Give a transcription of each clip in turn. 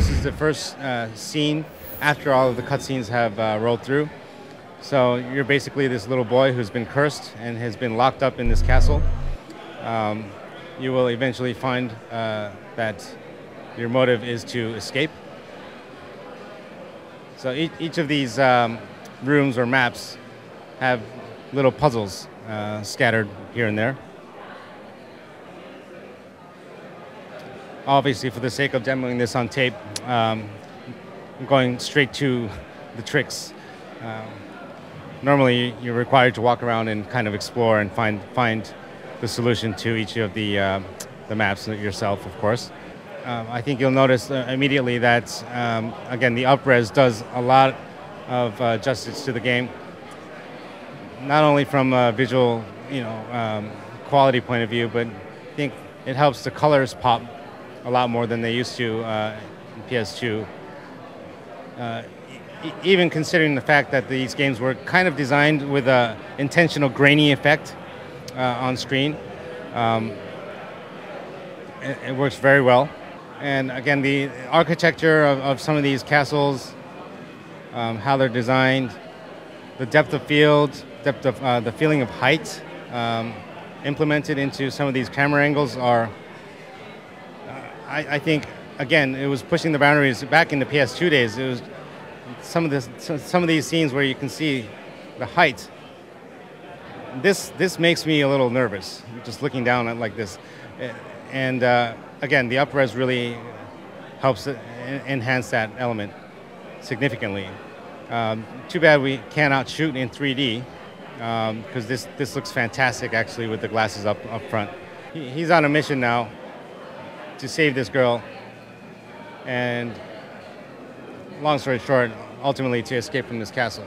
This is the first scene after all of the cutscenes have rolled through. So you're basically this little boy who's been cursed and has been locked up in this castle. You will eventually find that your motive is to escape. So each of these rooms or maps have little puzzles scattered here and there. Obviously, for the sake of demoing this on tape, I'm going straight to the tricks. Normally, you're required to walk around and kind of explore and find the solution to each of the maps yourself, of course. I think you'll notice immediately that, again, the up-res does a lot of justice to the game. Not only from a visual, quality point of view, but I think it helps the colors pop a lot more than they used to in PS2. Even considering the fact that these games were kind of designed with an intentional grainy effect on screen, it works very well. And again, the architecture of some of these castles, how they're designed, the depth of field, the feeling of height implemented into some of these camera angles are, I think, again, it was pushing the boundaries back in the PS2 days. It was some of these scenes where you can see the height. This makes me a little nervous, just looking down at like this. And again, the up-res really helps enhance that element significantly. Too bad we cannot shoot in 3D, because this looks fantastic actually with the glasses up front. He's on a mission now to save this girl, and long story short, ultimately to escape from this castle.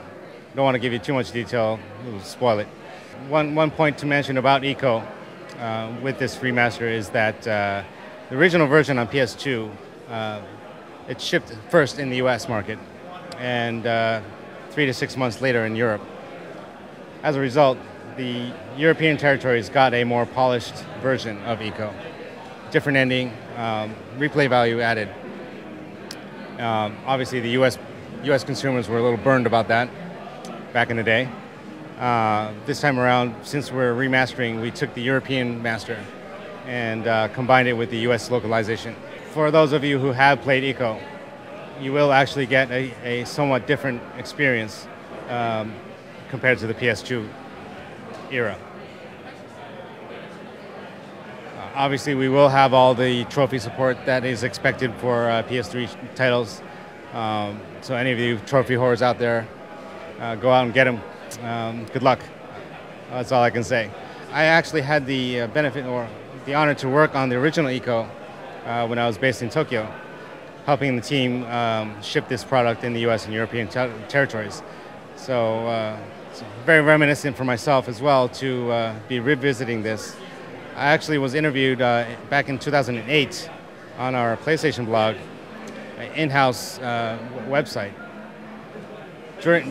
Don't want to give you too much detail, it will spoil it. One point to mention about Ico with this remaster is that the original version on PS2, it shipped first in the US market and 3 to 6 months later in Europe. As a result, the European territories got a more polished version of Ico. Different ending, replay value added. Obviously, the US consumers were a little burned about that back in the day. This time around, since we're remastering, we took the European master and combined it with the US localization. For those of you who have played Ico, you will actually get a somewhat different experience compared to the PS2 era. Obviously, we will have all the trophy support that is expected for PS3 titles. So any of you trophy whores out there, go out and get them. Good luck. That's all I can say. I actually had the benefit or the honor to work on the original Ico when I was based in Tokyo, helping the team ship this product in the US and European territories. So it's very reminiscent for myself as well to be revisiting this. I actually was interviewed back in 2008 on our PlayStation blog, in-house website,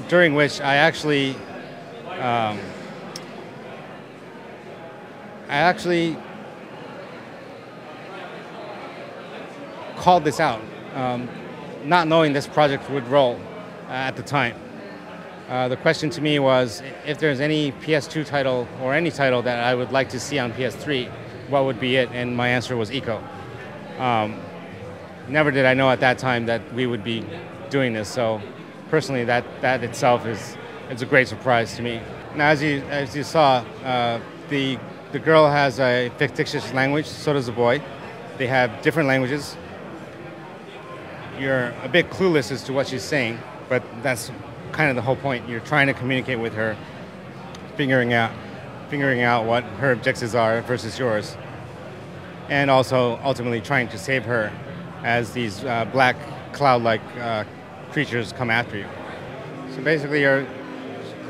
during which I actually called this out, not knowing this project would roll at the time. The question to me was, if there's any PS2 title or any title that I would like to see on PS3, what would be it? And my answer was Ico. Never did I know at that time that we would be doing this, so personally that itself is a great surprise to me. Now, as you saw, the girl has a fictitious language, so does the boy. They have different languages. You're a bit clueless as to what she's saying, but that's kind of the whole point. You're trying to communicate with her, figuring out what her objectives are versus yours, and also ultimately trying to save her as these black cloud-like creatures come after you. So basically,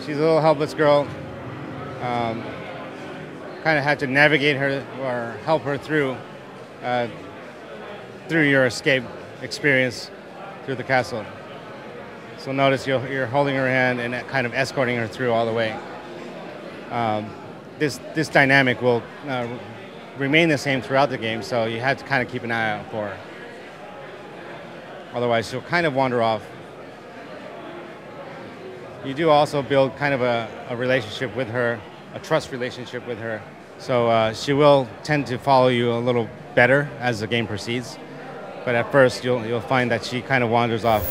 she's a little helpless girl. Kind of had to navigate her or help her through your escape experience through the castle. So notice you're holding her hand and kind of escorting her through all the way. This dynamic will remain the same throughout the game, so you have to kind of keep an eye out for her. Otherwise, she'll kind of wander off. You do also build kind of a relationship with her, a trust relationship with her. So she will tend to follow you a little better as the game proceeds. But at first, you'll find that she kind of wanders off.